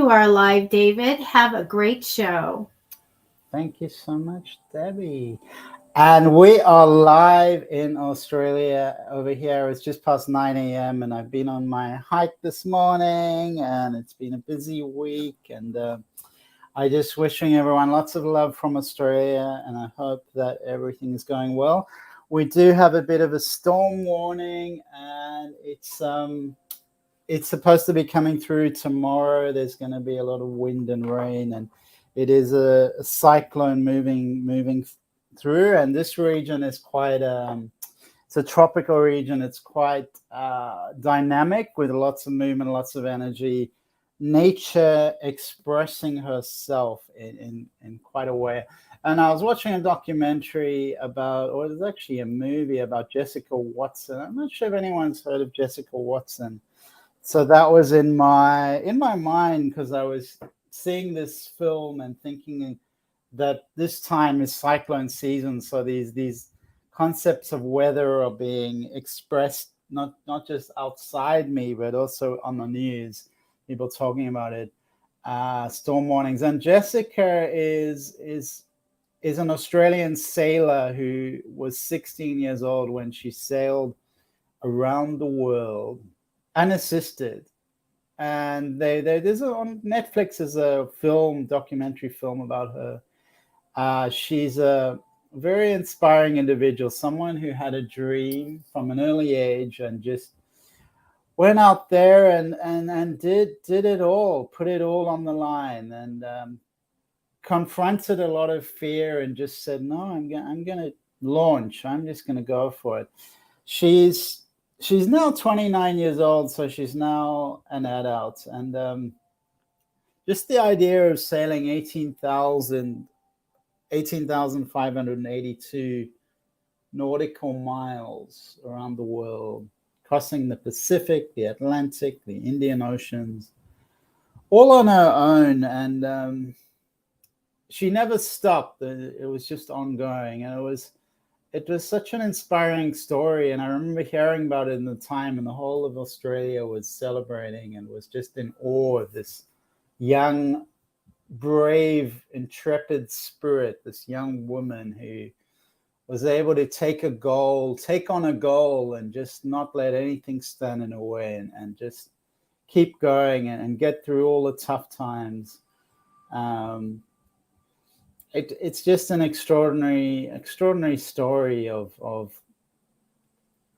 you are live, David. Have a great show. Thank you so much, Debbie. And we are live in Australia over here. It's just past 9 a.m. and I've been on my hike this morning and it's been a busy week. And I just wishing everyone lots of love from Australia, and I hope that everything is going well. We do have a bit of a storm warning, and it's supposed to be coming through tomorrow. There's going to be a lot of wind and rain, and it is a cyclone moving through. And this region is quite it's a tropical region. It's quite dynamic with lots of movement, lots of energy. Nature expressing herself in quite a way. And I was watching a documentary about, or it was actually a movie about Jessica Watson. I'm not sure if anyone's heard of Jessica Watson. So that was in my mind, because I was seeing this film and thinking that this time is cyclone season. So these concepts of weather are being expressed not just outside me, but also on the news. People talking about it, storm warnings. And Jessica is an Australian sailor who was 16 years old when she sailed around the world unassisted. And there's on Netflix is a documentary film about her. She's a very inspiring individual, someone who had a dream from an early age and just went out there and did it all, put it all on the line, and confronted a lot of fear and just said, no, I'm gonna launch. I'm just gonna go for it. She's now 29 years old, so she's now an adult, and just the idea of sailing 18,582 nautical miles around the world, crossing the Pacific, the Atlantic, the Indian Oceans, all on her own. And she never stopped. It was just ongoing. And it was such an inspiring story. And I remember hearing about it in the time, and the whole of Australia was celebrating and was just in awe of this young, brave, intrepid spirit, this young woman who was able to take on a goal and just not let anything stand in her way, and just keep going and get through all the tough times. It's just an extraordinary story of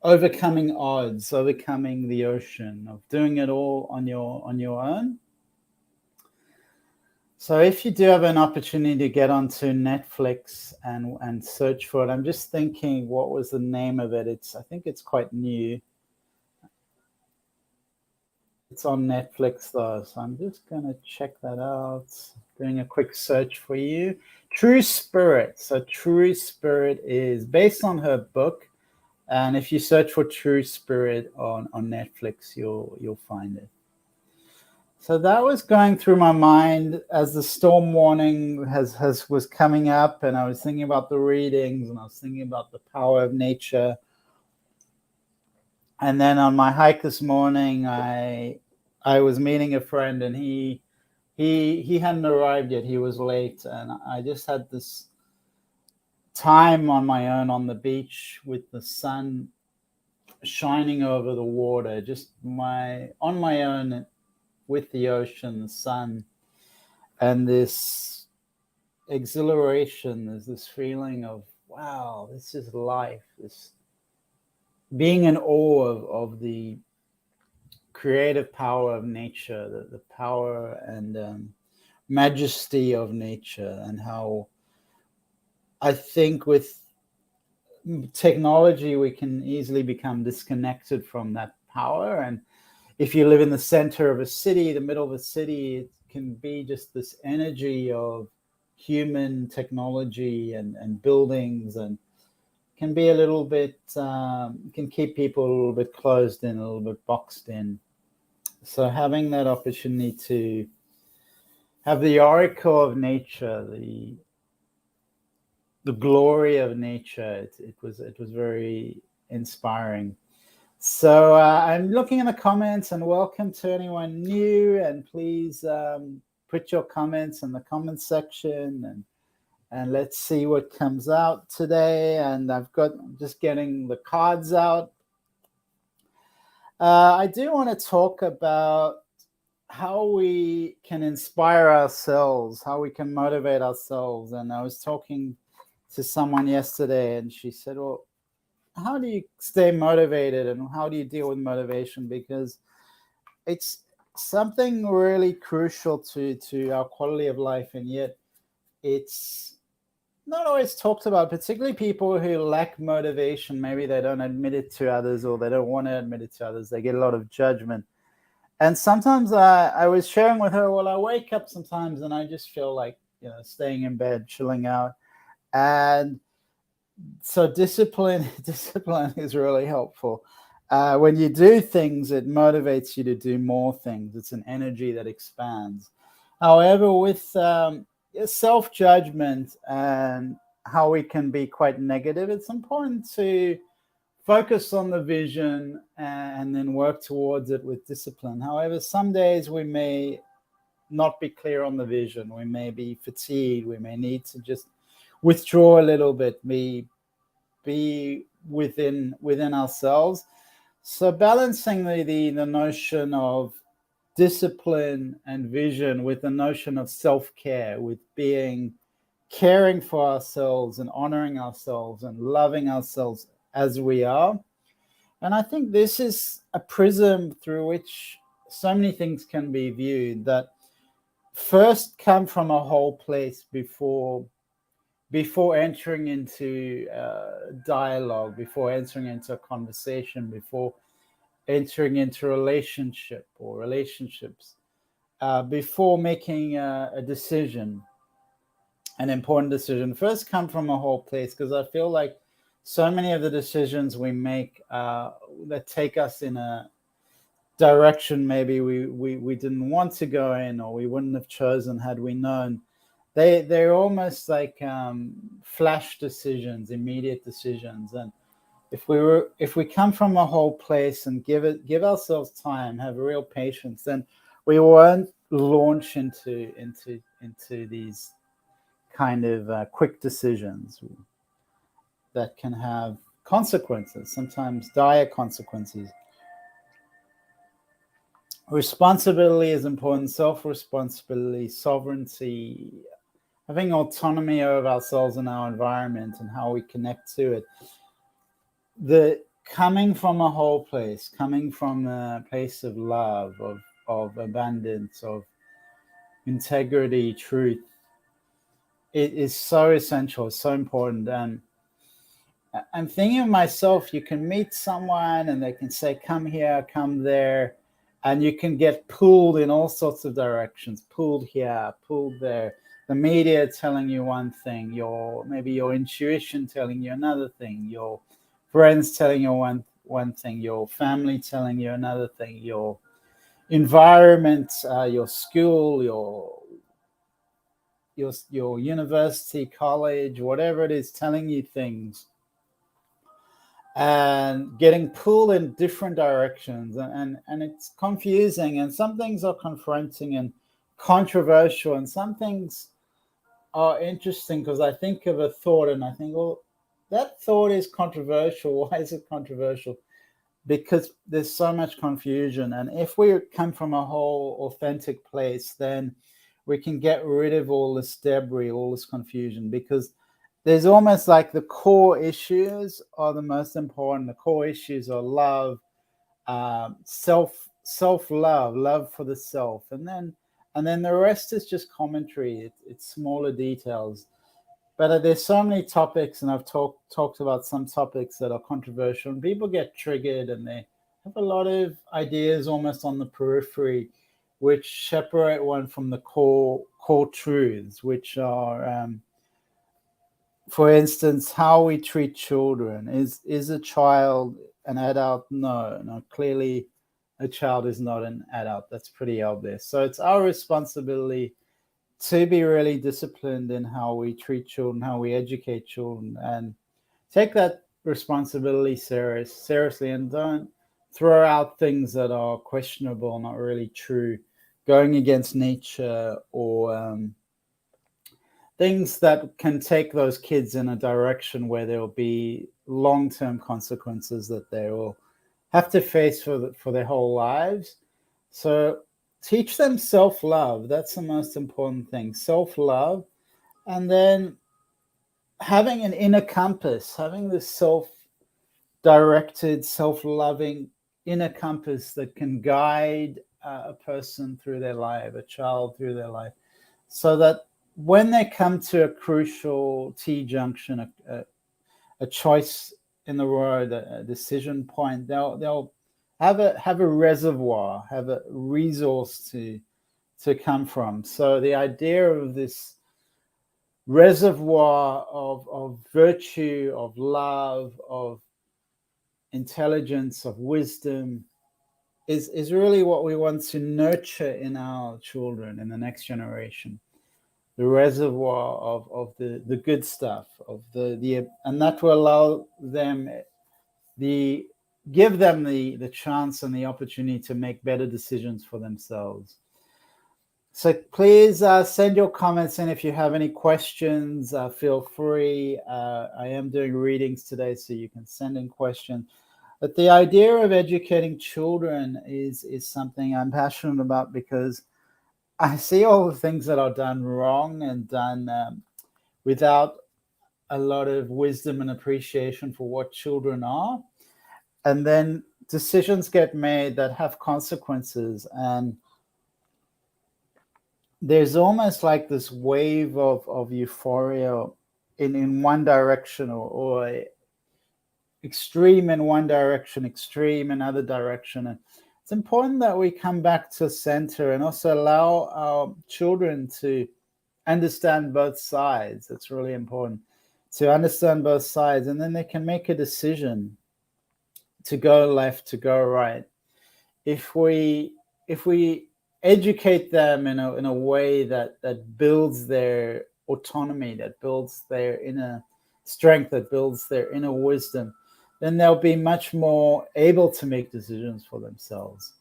overcoming odds, overcoming the ocean, of doing it all on your own. So if you do have an opportunity to get onto Netflix and search for it, I'm just thinking, what was the name of it? I think it's quite new. It's on Netflix though, so I'm just going to check that out. Doing a quick search for you. True Spirit. So True Spirit is based on her book, and if you search for True Spirit on Netflix, you'll find it. So that was going through my mind as the storm warning was coming up, and I was thinking about the readings, and I was thinking about the power of nature. And then on my hike this morning, I was meeting a friend, and he hadn't arrived yet. He was late, and I just had this time on my own on the beach with the sun shining over the water, just on my own with the ocean, the sun, and this exhilaration. There's this feeling of, wow, this is life, this being in awe of the creative power of nature, the power and majesty of nature, and how I think with technology we can easily become disconnected from that power. And if you live in the center of a city, the middle of a city, it can be just this energy of human technology and buildings, and can be a little bit, can keep people a little bit closed in, a little bit boxed in. So having that opportunity to have the oracle of nature, the glory of nature, it was very inspiring. So I'm looking in the comments, and welcome to anyone new. And please put your comments in the comments section, and let's see what comes out today. And I'm just getting the cards out. I do want to talk about how we can inspire ourselves, how we can motivate ourselves. And I was talking to someone yesterday, and she said, well, how do you stay motivated, and how do you deal with motivation? Because it's something really crucial to our quality of life, and yet it's not always talked about, particularly people who lack motivation. Maybe they don't admit it to others, or they don't want to admit it to others. They get a lot of judgment. And sometimes I was sharing with her, well, I wake up sometimes and I just feel like, staying in bed, chilling out. And so discipline is really helpful. When you do things, it motivates you to do more things. It's an energy that expands. However, with self-judgment and how we can be quite negative, it's important to focus on the vision and then work towards it with discipline. However, some days we may not be clear on the vision. We may be fatigued. We may need to just withdraw a little bit, be within ourselves. So balancing the notion of discipline and vision with the notion of self-care, with caring for ourselves and honoring ourselves and loving ourselves as we are. And I think this is a prism through which so many things can be viewed, that first come from a whole place before entering into dialogue, before entering into a conversation, before entering into relationship or relationships, before making a decision, an important decision. First come from a whole place, because I feel like so many of the decisions we make that take us in a direction maybe we didn't want to go in, or we wouldn't have chosen had we known, they're almost like flash decisions, immediate decisions. And if we come from a whole place and give ourselves time, have real patience, then we won't launch into these kind of quick decisions that can have consequences, sometimes dire consequences. Responsibility is important. Self-responsibility, sovereignty, having autonomy over ourselves and our environment and how we connect to it. The coming from a whole place, coming from a place of love, of abundance, of integrity, truth, it is so essential, so important. And I'm thinking of myself, you can meet someone and they can say, come here, come there, and you can get pulled in all sorts of directions, pulled here, pulled there. The media telling you one thing, maybe your intuition telling you another thing, your friends telling you one thing, your family telling you another thing, your environment, your school, your university, college, whatever it is, telling you things, and getting pulled in different directions, and it's confusing, and some things are confronting and controversial, and some things are interesting, because I think of a thought and I think, well, that thought is controversial. Why is it controversial? Because there's so much confusion. And if we come from a whole authentic place, then we can get rid of all this debris, all this confusion, because there's almost like the core issues are the most important. The core issues are love, self-love, love for the self, and then the rest is just commentary. It's smaller details. But there's so many topics, and I've talked about some topics that are controversial, and people get triggered, and they have a lot of ideas almost on the periphery, which separate one from the core truths, which are, for instance, how we treat children. Is a child an adult? No, clearly a child is not an adult. That's pretty obvious. So it's our responsibility to be really disciplined in how we treat children, how we educate children, and take that responsibility seriously, and throw out things that are questionable, not really true, going against nature, or things that can take those kids in a direction where there will be long-term consequences that they will have to face for their whole lives. So teach them self-love. That's the most important thing, self-love. And then having an inner compass, having this self-directed, self-loving inner compass that can guide a person through their life, a child through their life, so that when they come to a crucial T-junction, a choice in the road, a decision point, they'll have a reservoir, have a resource to come from. So the idea of this reservoir of virtue, of love, of intelligence, of wisdom is really what we want to nurture in our children, in the next generation. The reservoir of the good stuff, of the and that will allow them give them the chance and the opportunity to make better decisions for themselves. So please send your comments in. If you have any questions, feel free. I am doing readings today, so you can send in questions. But the idea of educating children is something I'm passionate about, because I see all the things that are done wrong and done without a lot of wisdom and appreciation for what children are. And then decisions get made that have consequences. And there's almost like this wave of euphoria in one direction, or extreme in one direction, extreme in other direction. And it's important that we come back to center and also allow our children to understand both sides. It's really important to understand both sides, and then they can make a decision to go left, to go right. If we educate them in a way that builds their autonomy, that builds their inner strength, that builds their inner wisdom, then they'll be much more able to make decisions for themselves.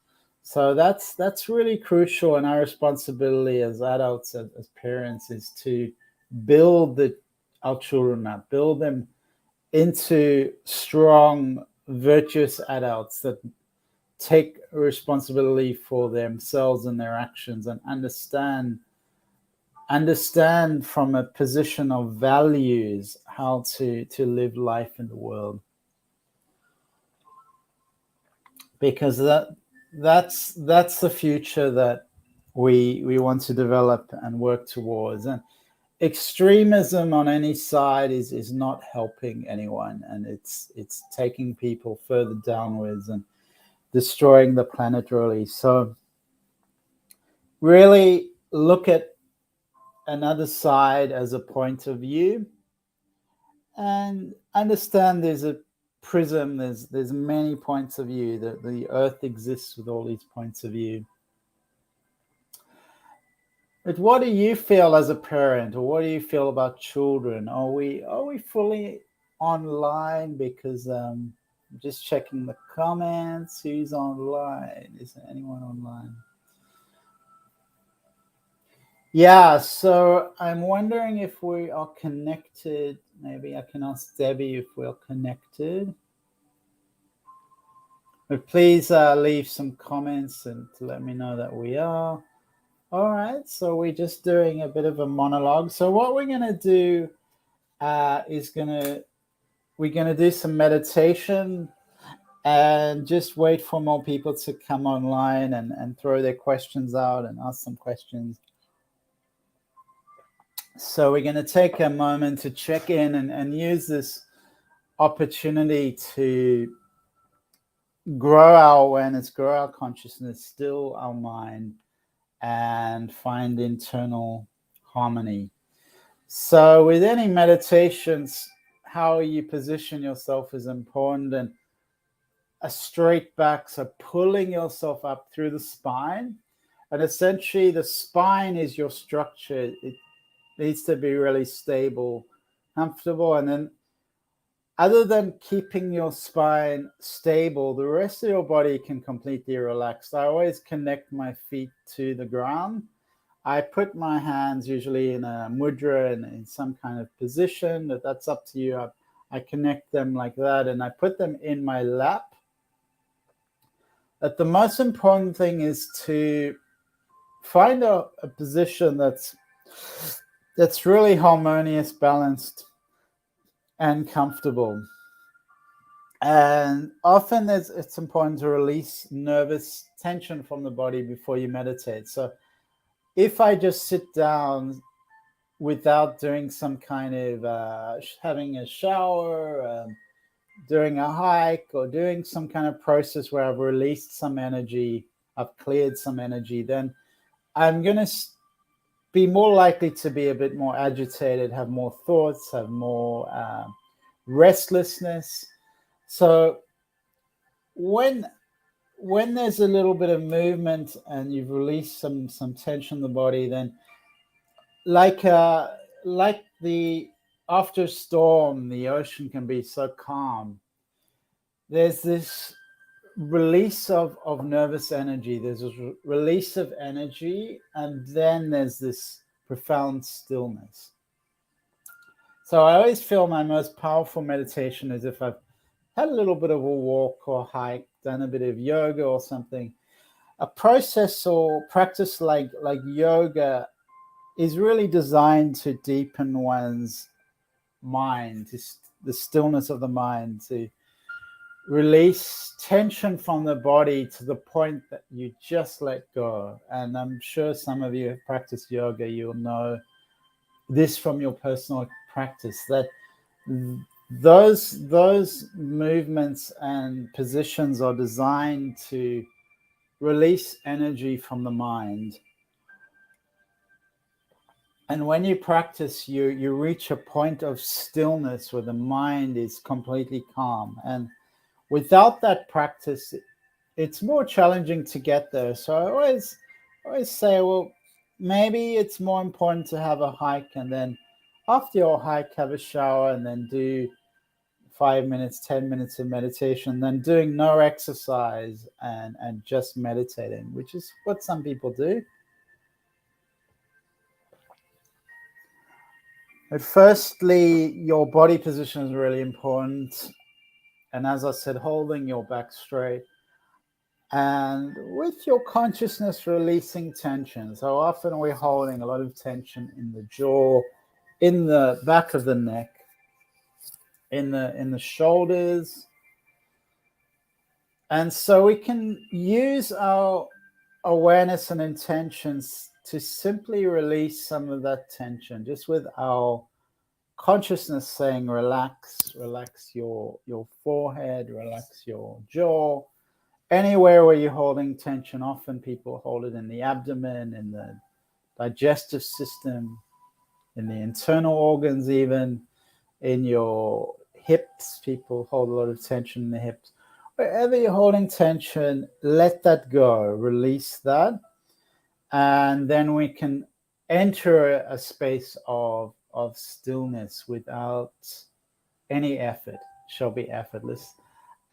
So that's really crucial, and our responsibility as adults, as parents, is to build our children up, build them into strong, virtuous adults that take responsibility for themselves and their actions, and understand from a position of values how to live life in the world. Because that's the future that we want to develop and work towards. And extremism on any side is not helping anyone, and it's taking people further downwards and destroying the planet, really. So really look at another side as a point of view, and understand there's a prism, there's many points of view, that the earth exists with all these points of view. But what do you feel as a parent, or what do you feel about children? Are we fully online? Because I'm just checking the comments. Who's online? Is there anyone online? Yeah, so I'm wondering if we are connected. Maybe I can ask Debbie if we're connected. But please leave some comments and to let me know that we are. All right, so we're just doing a bit of a monologue. So what we're going to do is we're going to do some meditation, and just wait for more people to come online and throw their questions out and ask some questions. So we're going to take a moment to check in and use this opportunity to grow our awareness, grow our consciousness, still our mind, and find internal harmony. So with any meditations, how you position yourself is important, and a straight back, so pulling yourself up through the spine. And essentially the spine is your structure. It needs to be really stable, comfortable. And then other than keeping your spine stable, the rest of your body can completely relax. I always connect my feet to the ground. I put my hands usually in a mudra and in some kind of position. That's up to you. I connect them like that, and I put them in my lap. But the most important thing is to find a position that's really harmonious, balanced, and comfortable. And often it's important to release nervous tension from the body before you meditate. So if I just sit down without doing some kind of having a shower, doing a hike, or doing some kind of process where I've released some energy, I've cleared some energy, then I'm going to be more likely to be a bit more agitated, have more thoughts, have more restlessness. So when there's a little bit of movement and you've released some tension in the body, then like the after a storm, the ocean can be so calm. There's this release of nervous energy. There's a release of energy, and then there's this profound stillness. So I always feel my most powerful meditation is if I've had a little bit of a walk or hike, done a bit of yoga or something. A process or practice like yoga is really designed to deepen one's mind, the stillness of the mind, to release tension from the body to the point that you just let go. And I'm sure some of you have practiced yoga, you'll know this from your personal practice, that those movements and positions are designed to release energy from the mind. And when you practice, you reach a point of stillness where the mind is completely calm. And without that practice, it's more challenging to get there. So I always say, well, maybe it's more important to have a hike, and then after your hike, have a shower, and then do 5 minutes, 10 minutes of meditation, then doing no exercise and just meditating, which is what some people do. But firstly, your body position is really important. And as I said, holding your back straight. And with your consciousness, releasing tension. So often we're holding a lot of tension in the jaw, in the back of the neck, in the shoulders. And so we can use our awareness and intentions to simply release some of that tension, just with our consciousness saying, relax your forehead, relax your jaw. Anywhere where you're holding tension, often people hold it in the abdomen, in the digestive system, in the internal organs, even in your hips. People hold a lot of tension in the hips. Wherever you're holding tension, let that go, release that. And then we can enter a space of stillness without any effort. It shall be effortless.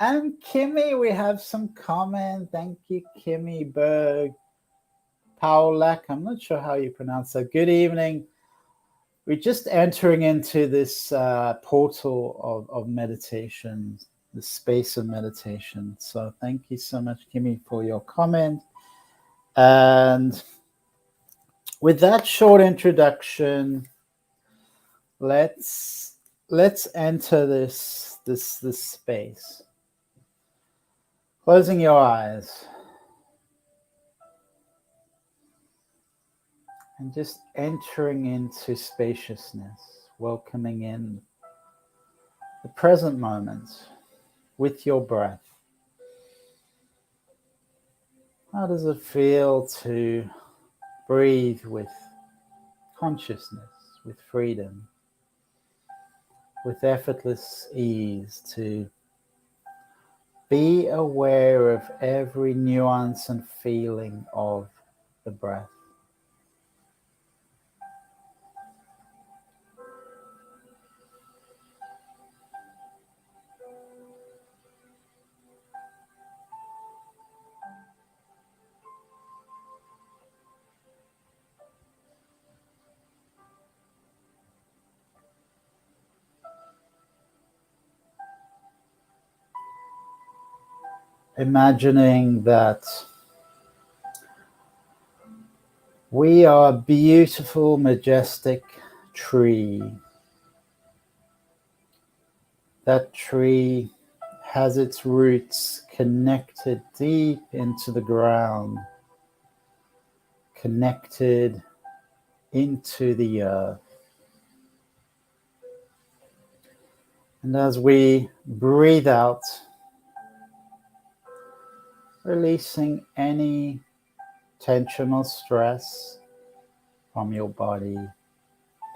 And Kimmy, we have some comment. Thank you, Kimmy Berg. Paulak, I'm not sure how you pronounce that. Good evening. We're just entering into this portal of meditation, the space of meditation. So thank you so much, Kimmy, for your comment. And with that short introduction, let's enter this space. Closing your eyes and just entering into spaciousness, welcoming in the present moment with your breath. How does it feel to breathe with consciousness, with freedom, with effortless ease, to be aware of every nuance and feeling of the breath? imagining that we are a beautiful, majestic tree. That tree has its roots connected deep into the ground, connected into the earth. And as we breathe out, releasing any tension or stress from your body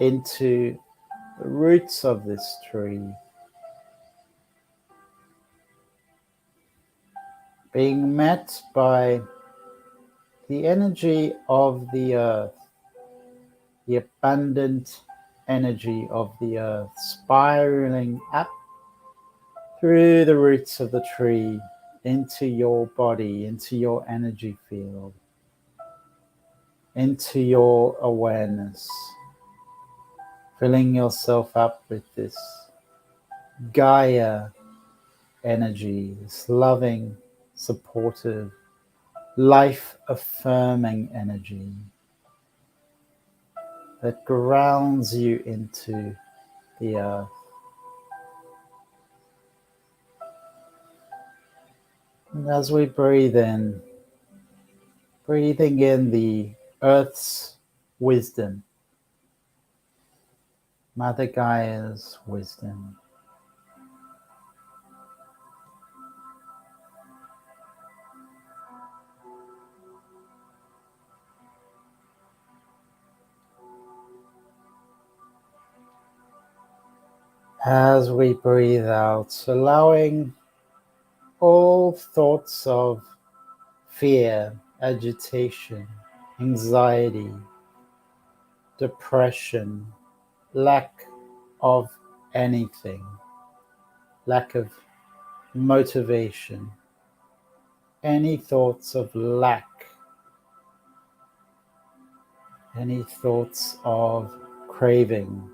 into the roots of this tree, being met by the energy of the earth, the abundant energy of the earth, spiraling up through the roots of the tree into your body, into your energy field, into your awareness, filling yourself up with this Gaia energy, this loving, supportive, life-affirming energy that grounds you into the earth. And as we breathe in, breathing in the earth's wisdom, Mother Gaia's wisdom. As we breathe out, allowing all thoughts of fear, agitation, anxiety, depression, lack of anything, lack of motivation, any thoughts of lack, any thoughts of craving,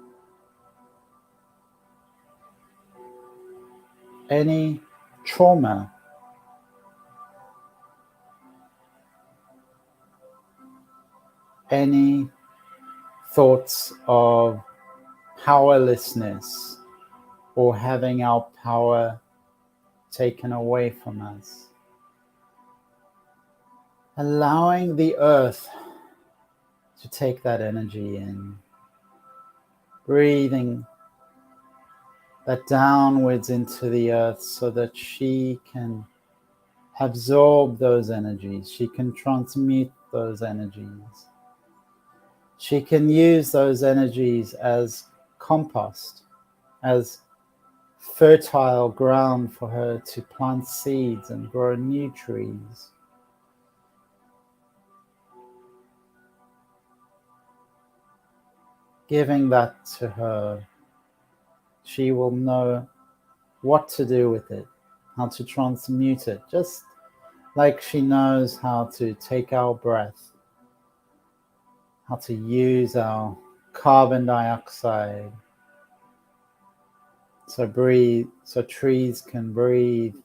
any trauma, any thoughts of powerlessness or having our power taken away from us. Allowing the earth to take that energy in, breathing that downwards into the earth so that she can absorb those energies, she can transmute those energies. She can use those energies as compost, as fertile ground for her to plant seeds and grow new trees. Giving that to her, she will know what to do with it, how to transmute it, just like she knows how to take our breath, how to use our carbon dioxide so trees can breathe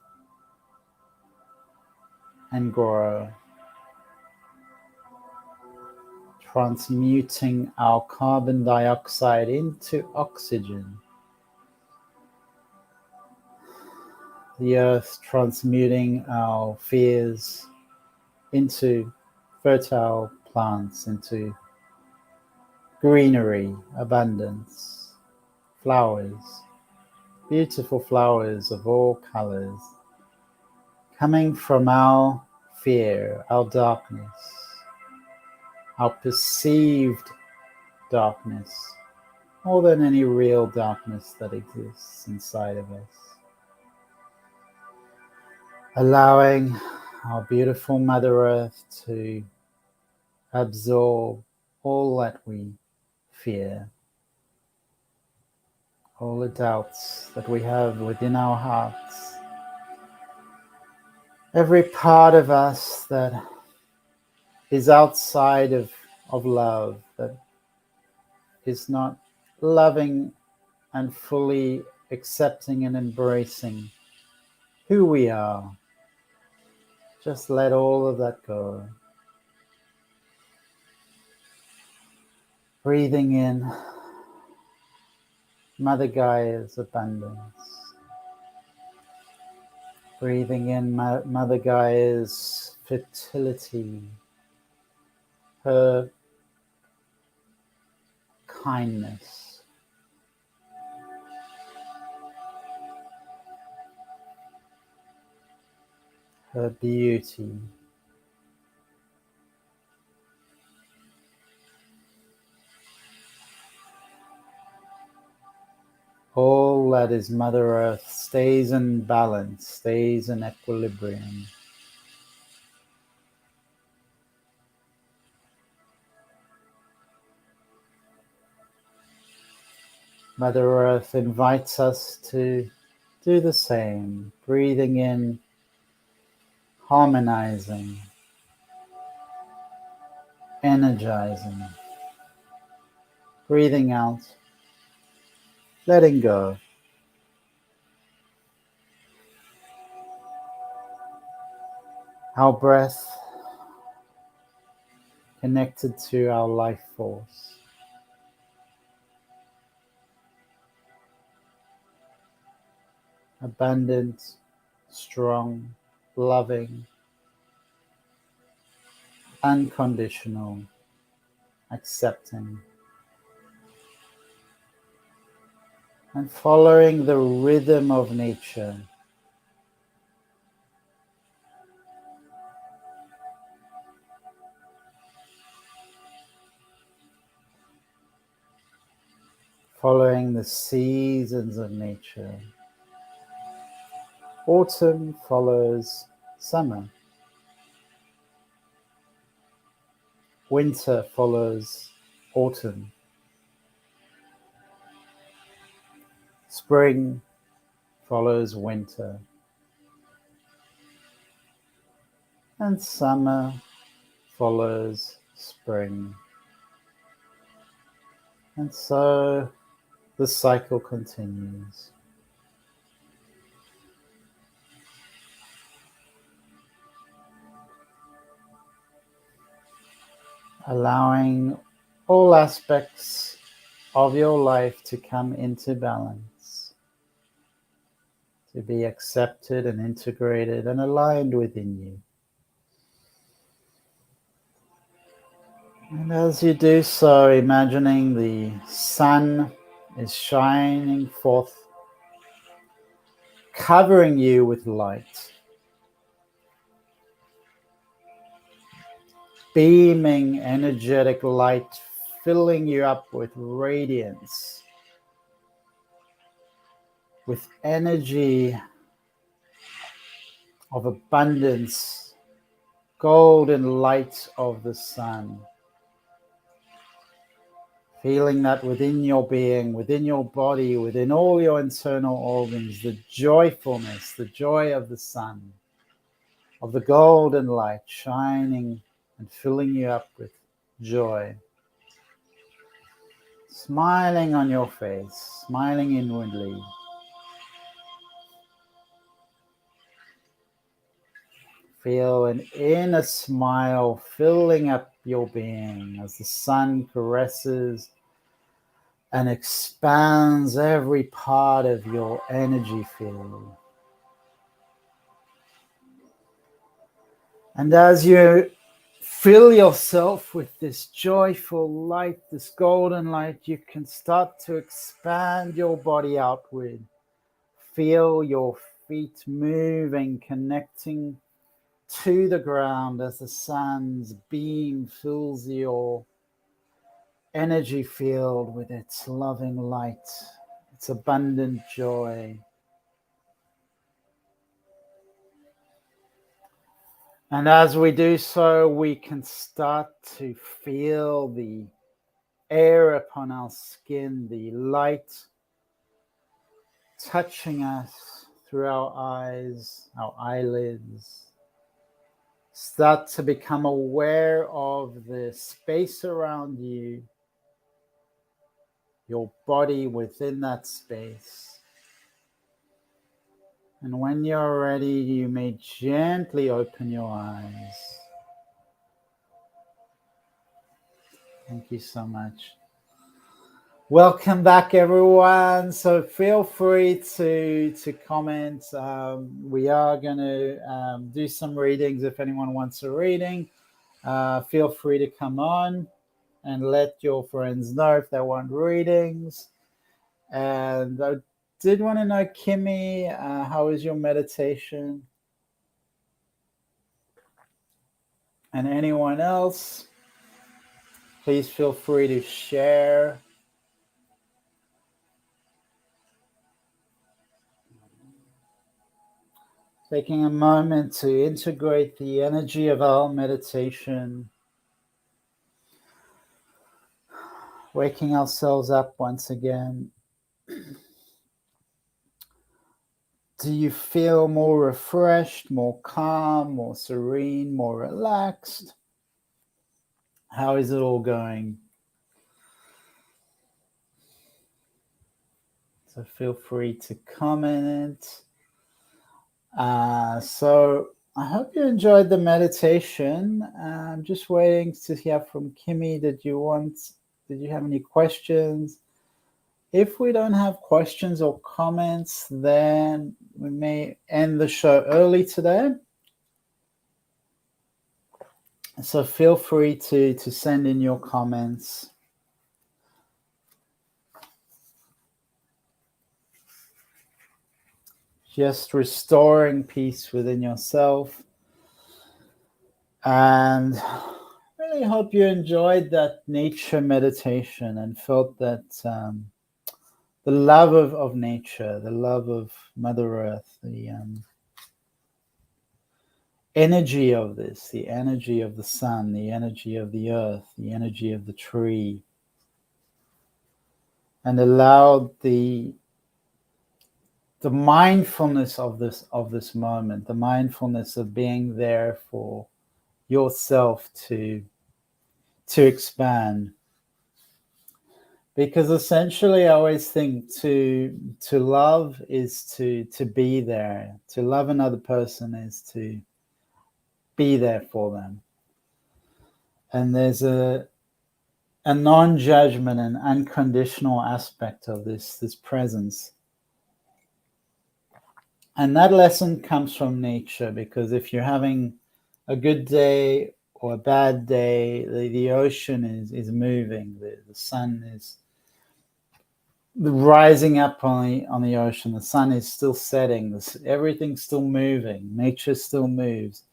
and grow, transmuting our carbon dioxide into oxygen. The earth transmuting our fears into fertile plants, into greenery, abundance, flowers, beautiful flowers of all colors, coming from our fear, our darkness, our perceived darkness, more than any real darkness that exists inside of us. Allowing our beautiful Mother Earth to absorb all that we fear, all the doubts that we have within our hearts, every part of us that is outside of love, that is not loving and fully accepting and embracing who we are, Just let all of that go. Breathing in Mother Gaia's abundance. Breathing in Mother Gaia's fertility, her kindness, her beauty. All that is Mother Earth stays in balance, stays in equilibrium. Mother Earth invites us to do the same, breathing in, harmonizing, energizing, breathing out, letting go. Our breath connected to our life force. Abundant, strong, loving, unconditional, accepting, and following the rhythm of nature. Following the seasons of nature. Autumn follows summer. Winter follows autumn. Spring follows winter. And summer follows spring. And so the cycle continues. Allowing all aspects of your life to come into balance, to be accepted and integrated and aligned within you. And as you do so, imagining the sun is shining forth, covering you with light, beaming energetic light, filling you up with radiance, with energy of abundance, golden light of the sun. Feeling that within your being, within your body, within all your internal organs, the joyfulness, the joy of the sun, of the golden light shining and filling you up with joy. Smiling on your face, smiling inwardly. Feel an inner smile filling up your being as the sun caresses and expands every part of your energy field. And as you fill yourself with this joyful light, this golden light, you can start to expand your body outward. Feel your feet moving, connecting to the ground as the sun's beam fills your energy field with its loving light, its abundant joy. And as we do so, we can start to feel the air upon our skin, the light touching us through our eyes, our eyelids. Start to become aware of the space around you, your body within that space. And when you're ready, you may gently open your eyes. Thank you so much. Welcome back, everyone. So feel free to comment. We are going to do some readings. If anyone wants a reading, feel free to come on and let your friends know if they want readings. And I did want to know, Kimmy, how is your meditation? And anyone else, please feel free to share. Taking a moment to integrate the energy of our meditation. Waking ourselves up once again. Do you feel more refreshed, more calm, more serene, more relaxed? How is it all going? So feel free to comment. So I hope you enjoyed the meditation. I'm just waiting to hear from Kimmy. Did you have any questions? If we don't have questions or comments, then we may end the show early today. So feel free to send in your comments. Just restoring peace within yourself. And really hope you enjoyed that nature meditation and felt that the love of nature, the love of Mother Earth, the energy of this, the energy of the sun, the energy of the earth, the energy of the tree, and allowed the mindfulness of this moment, the mindfulness of being there for yourself to expand. Because essentially I always think to love is to be there. To love another person is to be there for them. And there's a non-judgment and unconditional aspect of this presence. And that lesson comes from nature, because if you're having a good day or a bad day, the ocean is moving, the sun is rising up on the ocean, the sun is still setting, everything's still moving, nature still moves.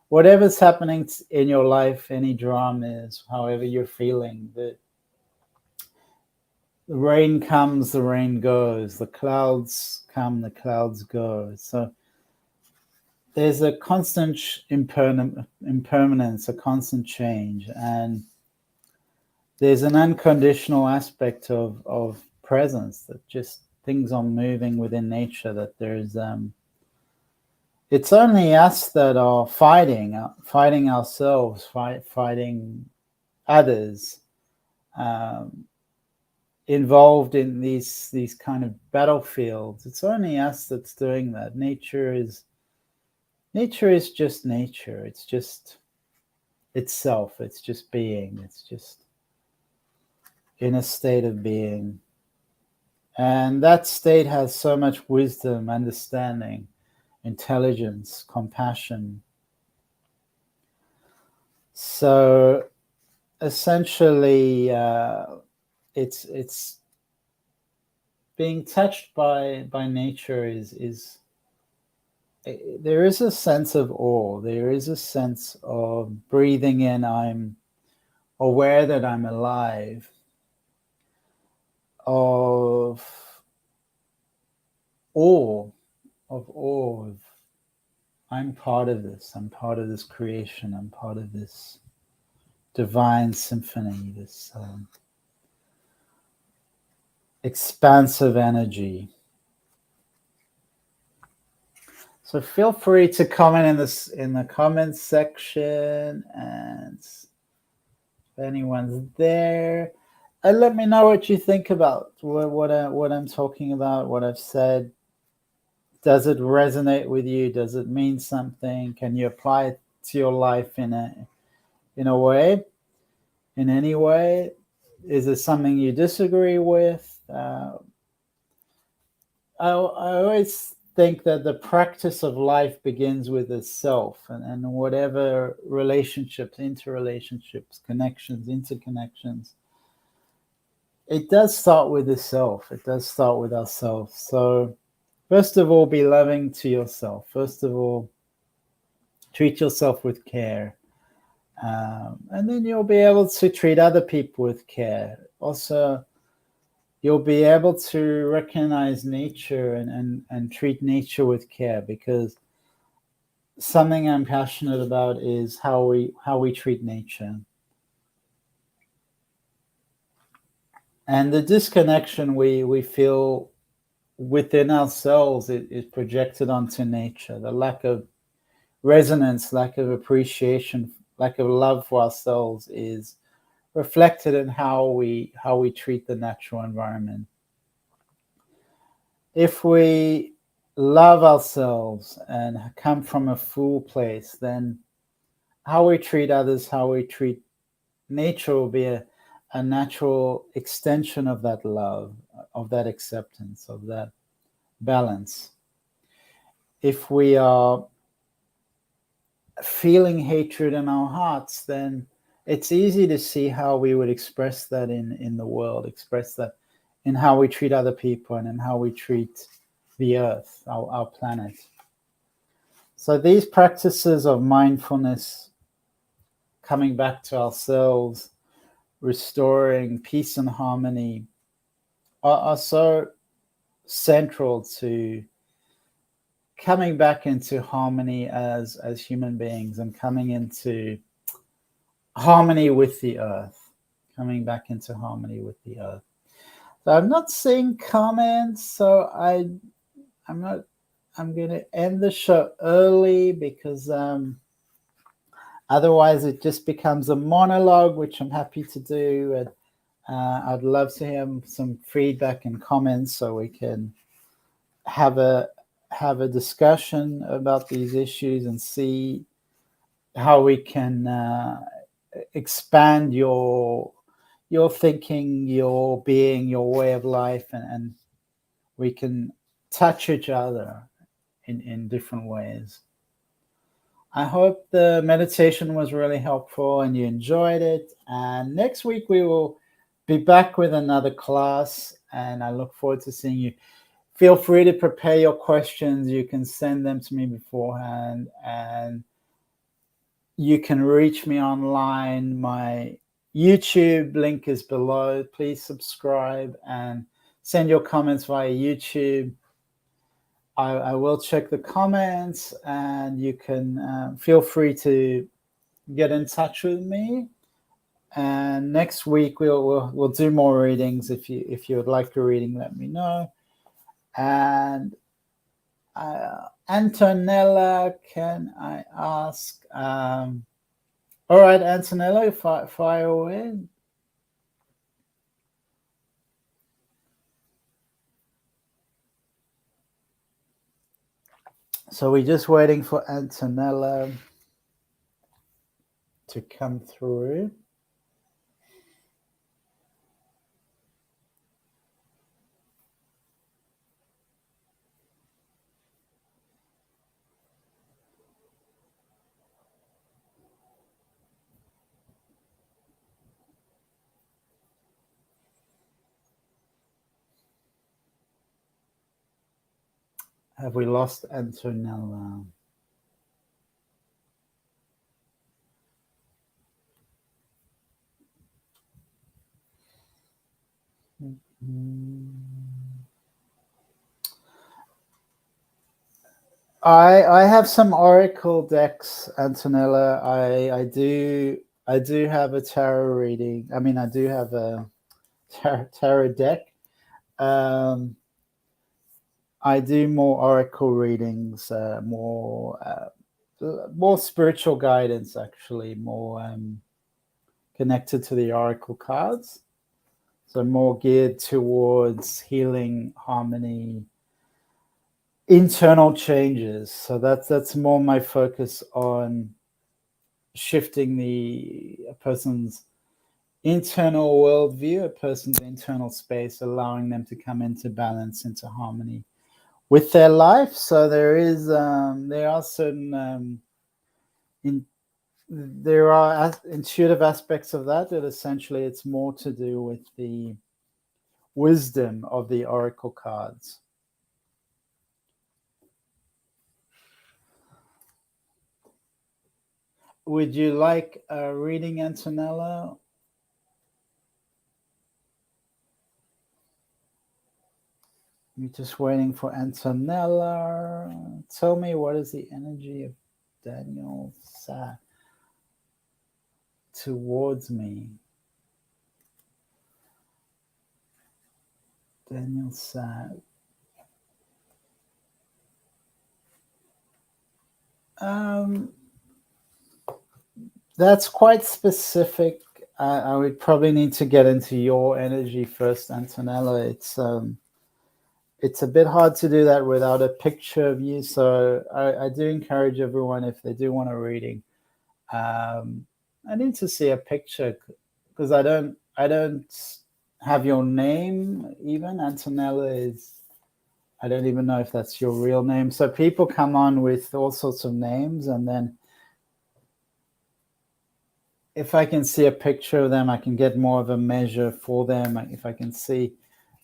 Whatever's happening in your life, any dramas, however you're feeling, the rain comes, the rain goes, the clouds come, the clouds go. So there's a constant impermanence, a constant change, and there's an unconditional aspect of presence, that just things are moving within nature, that there's it's only us that are fighting ourselves, fighting others, involved in these kind of battlefields. It's only us that's doing that. Nature is just nature. It's just itself. It's just being. It's just in a state of being. And that state has so much wisdom, understanding, intelligence, compassion. So essentially, it's being touched by nature is there is a sense of awe. There is a sense of breathing in. I'm aware that I'm alive. Of awe, of I'm part of this. I'm part of this creation. I'm part of this divine symphony, this expansive energy. So feel free to comment in the comments section, and if anyone's there, and let me know what you think about what I'm talking about, what I've said Does it resonate with you? Does it mean something? Can you apply it to your life in a way, in any way? Is it something you disagree with? I always think that the practice of life begins with the self, and whatever relationships, interrelationships, connections, interconnections, it does start with the self. It does start with ourselves. So first of all, be loving to yourself. First of all, treat yourself with care. And then you'll be able to treat other people with care. Also, you'll be able to recognize nature and treat nature with care, because something I'm passionate about is how we treat nature. And the disconnection we feel within ourselves is projected onto nature. The lack of resonance, lack of appreciation, lack of love for ourselves is reflected in how we treat the natural environment. If we love ourselves and come from a full place, then how we treat others, how we treat nature will be a natural extension of that love, of that acceptance, of that balance. If we are feeling hatred in our hearts, then it's easy to see how we would express that in the world, express that in how we treat other people and in how we treat the earth, our planet. So these practices of mindfulness, coming back to ourselves, restoring peace and harmony, are so central to coming back into harmony as human beings and coming into harmony with the earth, coming back into harmony with the earth. So I'm not seeing comments, so I'm going to end the show early, because otherwise it just becomes a monologue, which I'm happy to do. And I'd love to hear some feedback and comments so we can have a discussion about these issues and see how we can expand your thinking, your being, your way of life, and we can touch each other in different ways. I hope the meditation was really helpful and you enjoyed it. And next week we will be back with another class, and I look forward to seeing you. Feel free to prepare your questions. You can send them to me beforehand, and you can reach me online. My YouTube link is below. Please subscribe and send your comments via YouTube. I will check the comments, and you can feel free to get in touch with me. And next week we'll do more readings. If you would like a reading, let me know. And Antonella, can I ask? All right, Antonella, fire away. So we're just waiting for Antonella to come through. Have we lost Antonella? I have some oracle decks, Antonella. I do have a tarot reading. I mean, I do have a tarot deck. I do more oracle readings, more spiritual guidance, actually, more connected to the oracle cards. So more geared towards healing, harmony, internal changes. So that's more my focus on shifting a person's internal worldview, a person's internal space, allowing them to come into balance, into harmony with their life. So there are certain there are intuitive aspects of that essentially it's more to do with the wisdom of the oracle cards. Would you like a reading, Antonella? I'm just waiting for Antonella. Tell me, what is the energy of Daniel Sa towards me? Daniel Sa. That's quite specific. I would probably need to get into your energy first, Antonella. It's a bit hard to do that without a picture of you. So I do encourage everyone, if they do want a reading, I need to see a picture, because I don't have your name even. Antonella is, I don't even know if that's your real name. So people come on with all sorts of names, and then if I can see a picture of them, I can get more of a measure for them. If I can see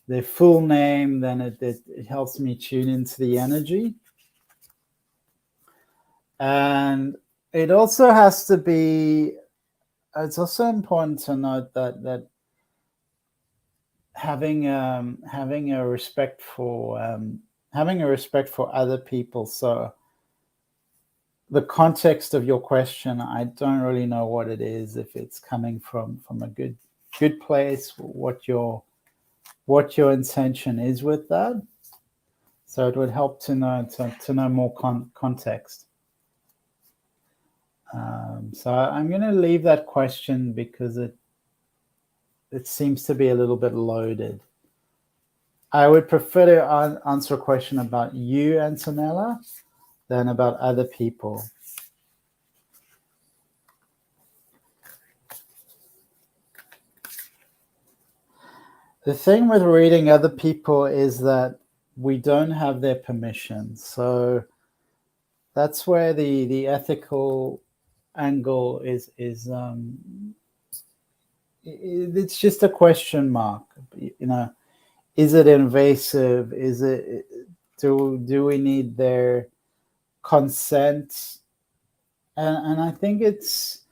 their full name, then it helps me tune into the energy. And it also has to be, it's also important to note that having a respect for other people. So the context of your question, I don't really know what it is, if it's coming from a good place, what your intention is with that. So it would help to know more context. So I'm going to leave that question because it seems to be a little bit loaded. I would prefer to answer a question about you, Antonella, than about other people. The thing with reading other people is that we don't have their permission. So that's where the ethical angle is it's just a question mark. Is it invasive? Is it, do we need their consent? And I think it's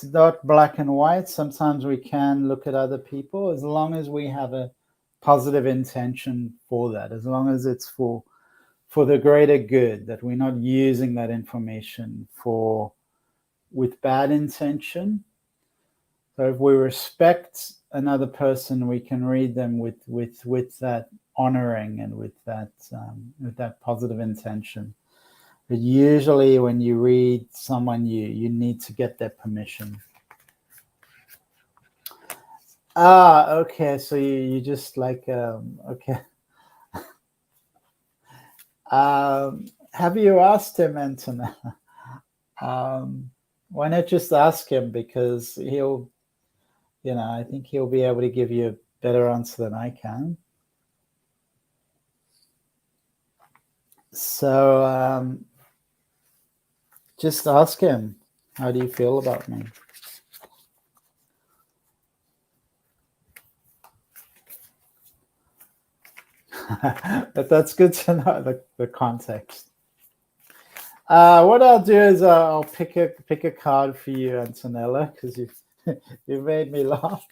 not black and white. Sometimes we can look at other people, as long as we have a positive intention for that, as long as it's for the greater good, that we're not using that information with bad intention. So if we respect another person, we can read them with that honoring and with that positive intention. But usually when you read someone, you need to get their permission. Okay. So you just like, okay. Have you asked him, Antonella? Why not just ask him, because he'll, I think he'll be able to give you a better answer than I can. So just ask him, how do you feel about me? But that's good to know the context. What I'll do is I'll pick a card for you, Antonella, because you made me laugh.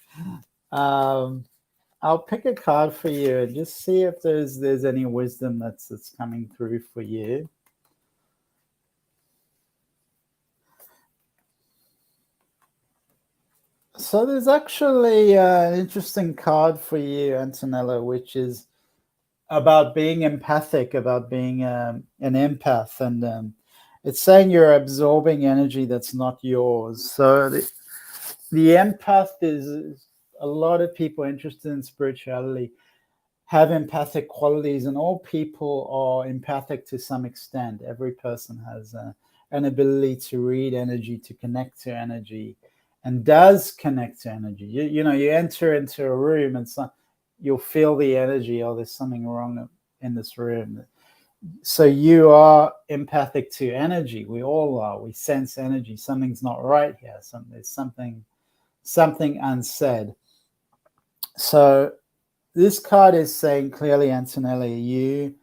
I'll pick a card for you and just see if there's any wisdom that's coming through for you. So there's actually an interesting card for you, Antonella, which is about being empathic, about being an empath, and it's saying you're absorbing energy that's not yours. So the empath is a lot of people interested in spirituality have empathic qualities, and all people are empathic to some extent. Every person has an ability to read energy, to connect to energy, and does connect to energy. You know, you enter into a room and you'll feel the energy, oh, there's something wrong in this room. So you are empathic to energy. We all are. We sense energy. Something's not right here. There's something unsaid. So this card is saying clearly, Antonella, you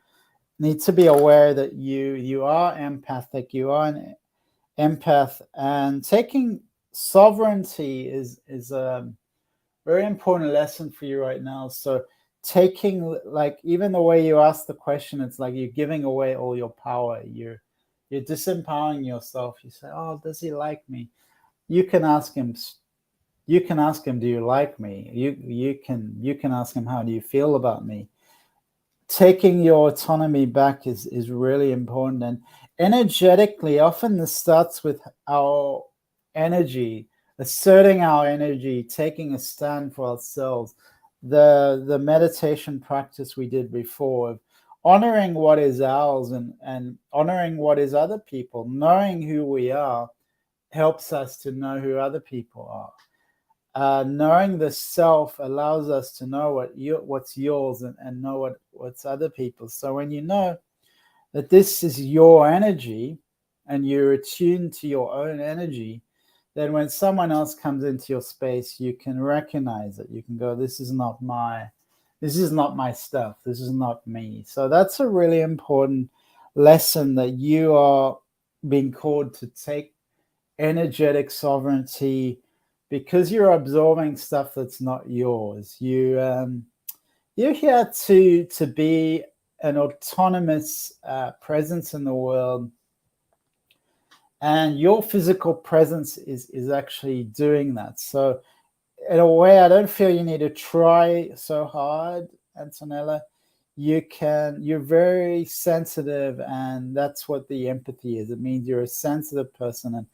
need to be aware that you are empathic. You are an empath, and taking sovereignty is a very important lesson for you right now. So taking, like, even the way you ask the question, it's like you're giving away all your power. You're disempowering yourself. You say, oh, does he like me? You can ask him, do you like me? You can ask him, how do you feel about me? Taking your autonomy back is really important. And energetically, often this starts with our energy, asserting our energy, taking a stand for ourselves. The meditation practice we did before, honoring what is ours and honoring what is other people, knowing who we are helps us to know who other people are. Knowing the self allows us to know what's yours and know what's other people's. So when you know that this is your energy and you're attuned to your own energy, then when someone else comes into your space, you can recognize it. You can go, this is not my stuff. This is not me. So that's a really important lesson, that you are being called to take energetic sovereignty, because you're absorbing stuff that's not yours. You're here to be an autonomous presence in the world, and your physical presence is actually doing that. So in a way, I don't feel you need to try so hard, Antonella. You're very sensitive, and that's what the empathy is. It means you're a sensitive person, and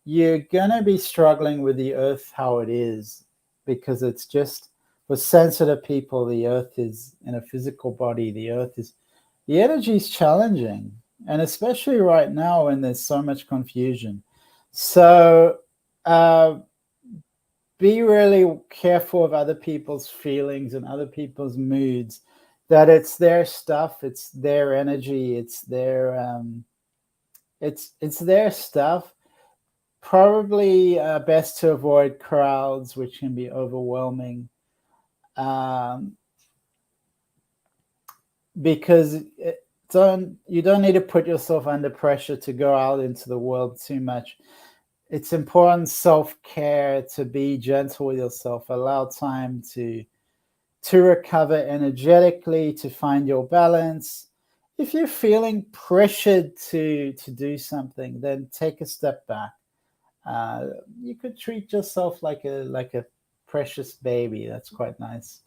you're going to be struggling with the earth how it is, because it's just, for sensitive people, the earth is in a physical body. The energy is challenging, and especially right now when there's so much confusion. So be really careful of other people's feelings and other people's moods, that it's their stuff, it's their energy, it's their stuff. Probably best to avoid crowds, which can be overwhelming, because you don't need to put yourself under pressure to go out into the world too much. It's important self-care, to be gentle with yourself, allow time to recover energetically, to find your balance. If you're feeling pressured to do something, then take a step back. You could treat yourself like a precious baby. That's quite nice.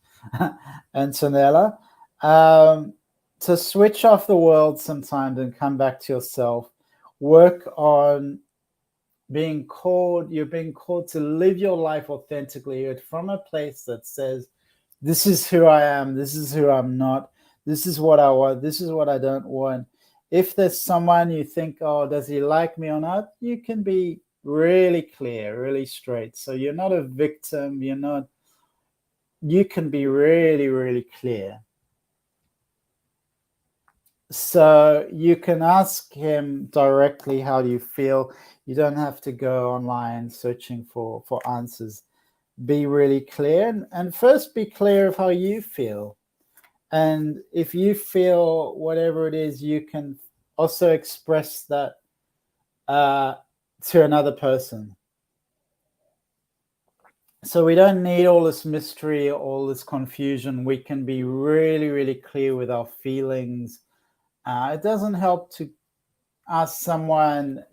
Antonella, to switch off the world sometimes and come back to yourself. Work on you're being called to live your life authentically, from a place that says, this is who I am, this is who I'm not, this is what I want, this is what I don't want. If there's someone you think, oh, does he like me or not, you can be really clear, really straight. So you're not a victim. You can be really, really clear. So you can ask him directly, how do you feel? You don't have to go online searching for answers. Be really clear, and first be clear of how you feel. And if you feel whatever it is, you can also express that to another person. So we don't need all this mystery, all this confusion. We can be really, really clear with our feelings. It doesn't help to ask someone,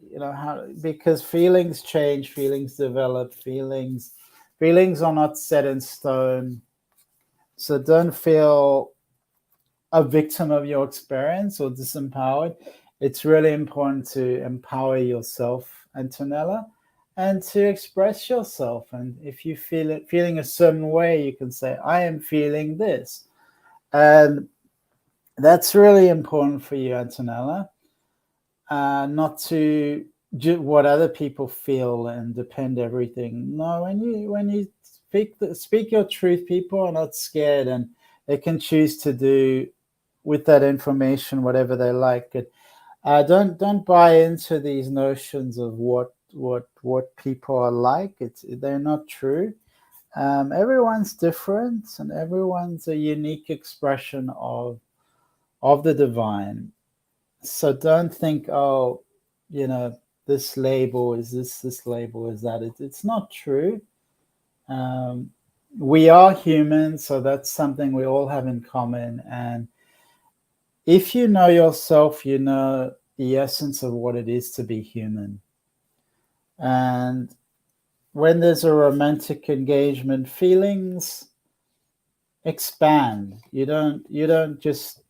because feelings change, feelings develop, feelings are not set in stone. So don't feel a victim of your experience or disempowered. It's really important to empower yourself, Antonella, and to express yourself. And if you feeling a certain way, you can say, I am feeling this. And that's really important for you, Antonella, not to do what other people feel and depend everything. No, when you speak your truth, people are not scared, and they can choose to do with that information whatever they like. Don't buy into these notions of what people are like. They're not true. Everyone's different, and everyone's a unique expression of the divine. So don't think, oh, this label is this label is that. It's not true. We are human, so that's something we all have in common. And if you know yourself, you know the essence of what it is to be human. And when there's a romantic engagement, feelings expand. You don't just,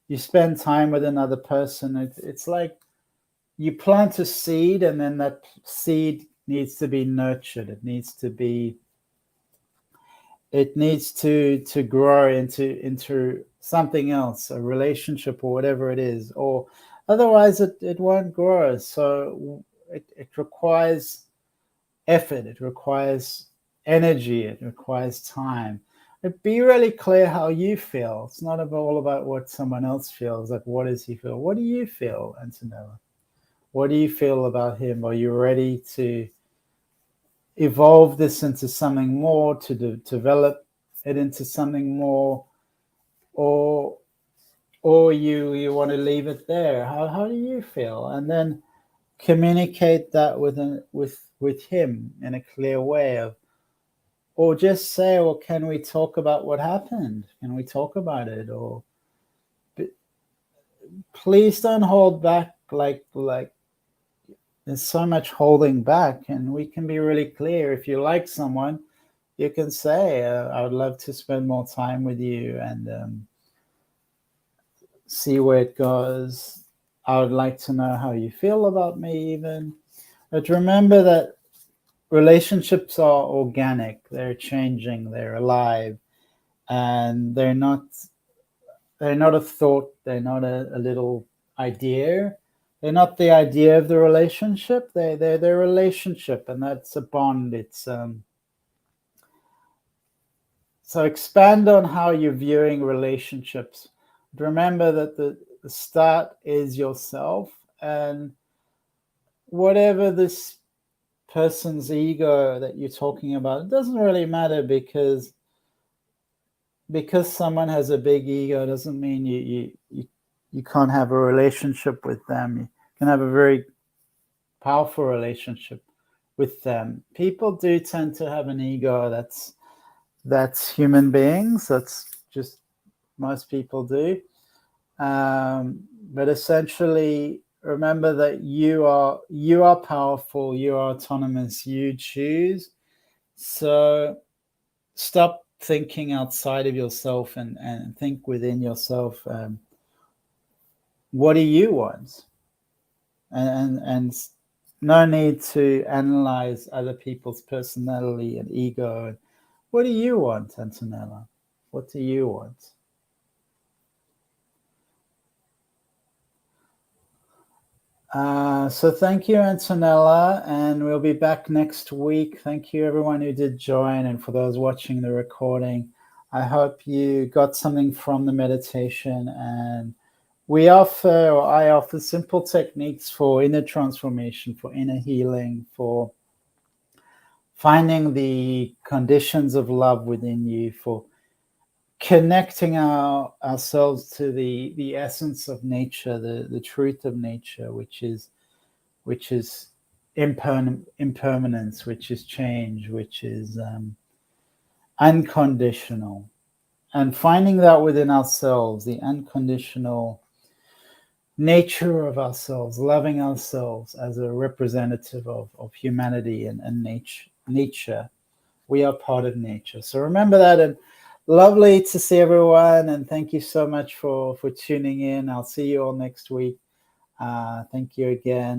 you spend time with another person. It's like you plant a seed, and then that seed needs to be nurtured. It needs to grow into something else, a relationship or whatever it is, or otherwise it won't grow. So it requires effort, it requires energy, it requires time. But be really clear how you feel. It's not all about what someone else feels. Like, what does he feel? What do you feel, Antonella? What do you feel about him? Are you ready to evolve this into something more, to develop it into something more, or you want to leave it there? How do you feel? And then communicate that with him in a clear way, or just say, well, can we talk about what happened? Can we talk about it? Or please don't hold back. Like there's so much holding back, and we can be really clear. If you like someone, you can say, I would love to spend more time with you, and see where it goes. I would like to know how you feel about me even. But remember that relationships are organic. They're changing, they're alive, and they're not a thought. They're not a little idea. They're not the idea of the relationship. They're their relationship, and that's a bond. It's so expand on how you're viewing relationships. Remember that the start is yourself, and whatever this person's ego that you're talking about, it doesn't really matter, because someone has a big ego doesn't mean you can't have a relationship with them. You can have a very powerful relationship with them. People do tend to have an ego. That's human beings. That's just, most people do. But essentially, remember that you are powerful. You are autonomous. You choose. So stop thinking outside of yourself, and think within yourself. What do you want? And no need to analyze other people's personality and ego. What do you want, Antonella? What do you want? So thank you, Antonella, and we'll be back next week. Thank you, everyone who did join, and for those watching the recording. I hope you got something from the meditation, and I offer simple techniques for inner transformation, for inner healing, for finding the conditions of love within you, for connecting ourselves to the essence of nature, the truth of nature, which is impermanence, which is change, which is unconditional, and finding that within ourselves, the unconditional nature of ourselves, loving ourselves as a representative of humanity and nature. We are part of nature. So remember that, and lovely to see everyone, and thank you so much for tuning in. I'll see you all next week. Thank you again.